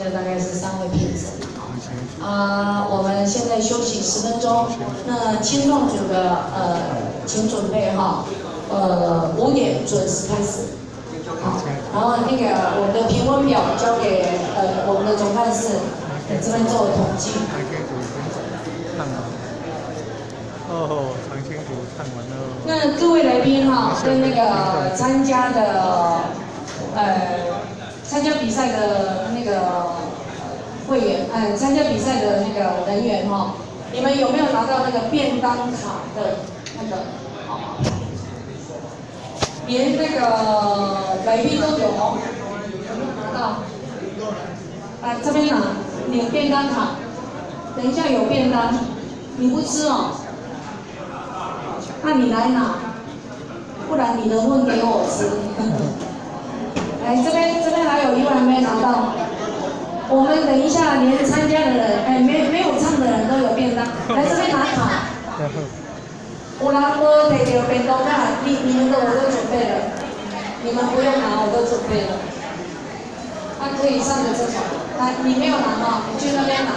的大概是3位评审。我们现在休息10分钟。那青壮组的请准备哈，5点准时开始。好，然后那个我的评分表交给我们的总干事，这边做统计。哦，长青组唱完了。那各位来宾哈，跟那个参加比赛的那个会员，参加比赛的那个人员哈，你们有没有拿到那个便当卡的那个？连那个来宾都有哦，有没有拿到？这边拿，你的便当卡，等一下有便当，你不吃哦？那你来拿，不然你的份给我吃。来，这边还有1碗没拿到。我们等一下连参加的人，没有唱的人都有便当，来这边拿卡。有人无摕到便当卡，你们的我都准备了，你们不用拿，我都准备了。可以上着这种，来，你没有拿吗？你去那边拿。